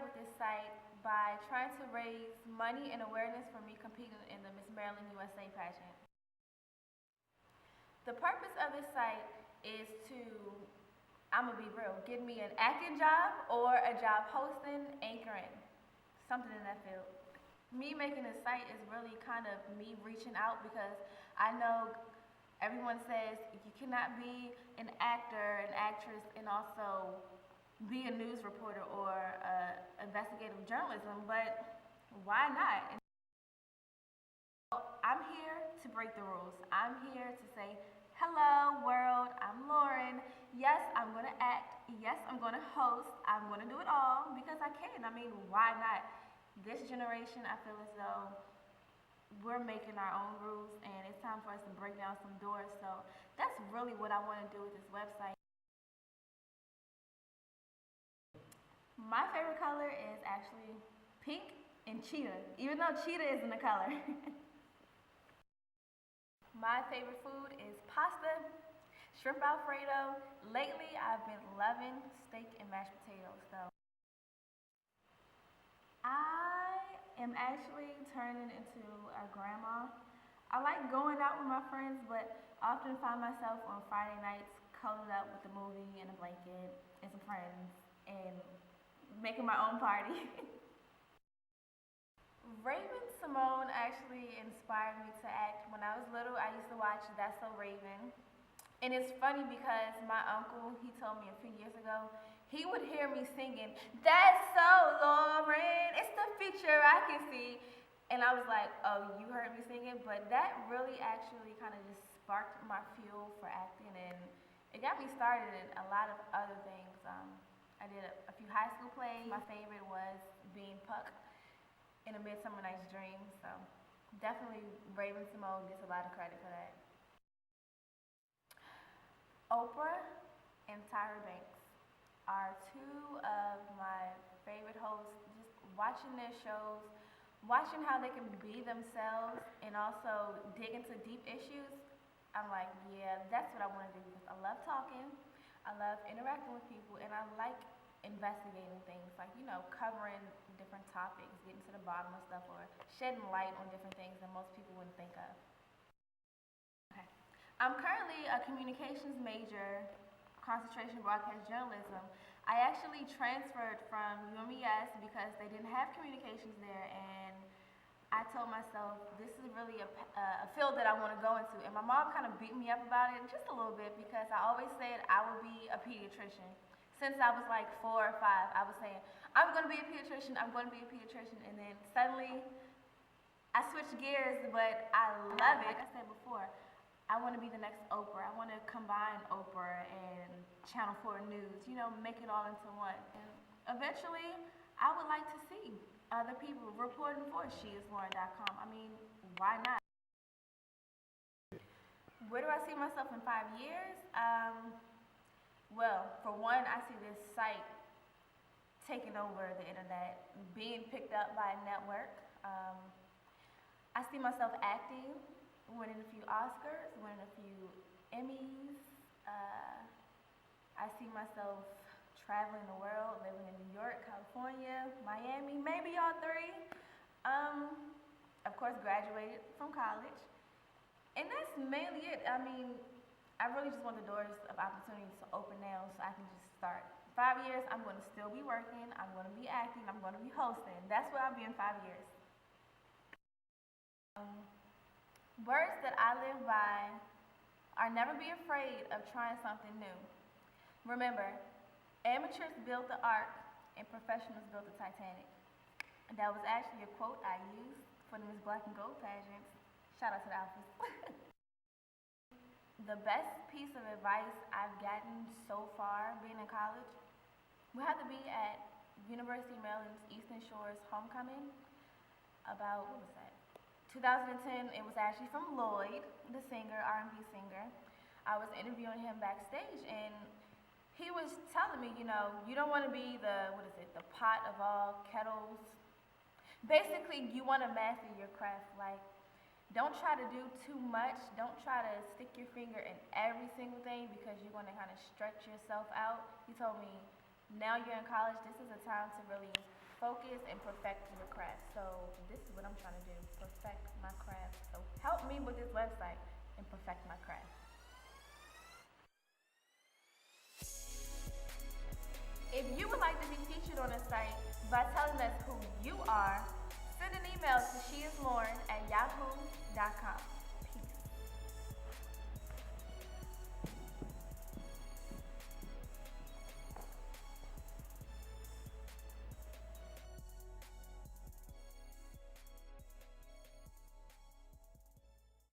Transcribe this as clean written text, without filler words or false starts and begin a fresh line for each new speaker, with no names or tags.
started with this site by trying to raise money and awareness for me competing in the Miss Maryland USA pageant. The purpose of this site is to, I'm gonna be real, get me an acting job or a job hosting, anchoring, something in that field. Me making this site is really kind of me reaching out because I know everyone says you cannot be an actor, an actress, and also be a news reporter or investigative journalism, but why not? And so I'm here to break the rules. I'm here to say, hello world, I'm Lauren. Yes, I'm gonna act. Yes, I'm gonna host. I'm gonna do it all because I can. I mean, why not? This generation, I feel as though we're making our own rules and it's time for us to break down some doors. So that's really what I wanna do with this website. My favorite color is actually pink and cheetah, even though cheetah isn't a color. My favorite food is pasta, shrimp Alfredo. Lately, I've been loving steak and mashed potatoes, though. I am actually turning into a grandma. I like going out with my friends, but often find myself on Friday nights cuddled up with a movie and a blanket and some friends and making my own party. Raven Simone actually inspired me to act. When I was little, I used to watch That's So Raven. And it's funny because my uncle, he told me a few years ago, he would hear me singing, "That's so Lauren, it's the future I can see." And I was like, oh, you heard me singing? But that really actually kind of just sparked my fuel for acting, and it got me started in a lot of other things. I did a few high school plays. My favorite was being Puck in A Midsummer Night's Dream, so definitely Raven Simone gets a lot of credit for that. Oprah and Tyra Banks are two of my favorite hosts. Just watching their shows, watching how they can be themselves and also dig into deep issues, I'm like, yeah, that's what I want to do because I love talking, I love interacting with people, and I like investigating things, like, you know, covering different topics, getting to the bottom of stuff, or shedding light on different things that most people wouldn't think of. Okay. I'm currently a communications major, concentration broadcast journalism. I actually transferred from UMES because they didn't have communications there, and I told myself this is really a field that I want to go into. And my mom kind of beat me up about it just a little bit because I always said I would be a pediatrician. Since I was like 4 or 5, I was saying, I'm going to be a pediatrician, I'm going to be a pediatrician. And then suddenly I switched gears, but I love it. Like I said before, I want to be the next Oprah. I want to combine Oprah and Channel 4 News, you know, make it all into one. And eventually, I would like to see other people reporting for SheIsLauren.com. I mean, why not? Where do I see myself in 5 years? Well, for one, I see this site taking over the internet, being picked up by a network. I see myself acting, winning a few Oscars, winning a few Emmys. I see myself traveling the world, living in New York, California, Miami, maybe all three. Of course, graduated from college. And that's mainly it. I mean, I really just want the doors of opportunities to open now so I can just start. 5 years, I'm going to still be working, I'm going to be acting, I'm going to be hosting. That's where I'll be in 5 years. Words that I live by are never be afraid of trying something new. Remember, amateurs built the Ark and professionals built the Titanic. And that was actually a quote I used for the Miss Black and Gold pageants. Shout out to the Alphas. The best piece of advice I've gotten so far being in college would have to be at University of Maryland's Eastern Shore's homecoming about, what was that? 2010, it was actually from Lloyd, the singer, R&B singer. I was interviewing him backstage, and he was telling me, you know, you don't want to be the pot of all kettles. Basically, you want to master your craft. Like, don't try to do too much. Don't try to stick your finger in every single thing because you're going to kind of stretch yourself out. He told me, now you're in college, this is a time to really focus and perfect your craft. So this is what I'm trying to do, perfect my craft. So help me with this website and perfect my craft. If you would like to be featured on the site by telling us who you are, send an email to sheisLauren@yahoo.com.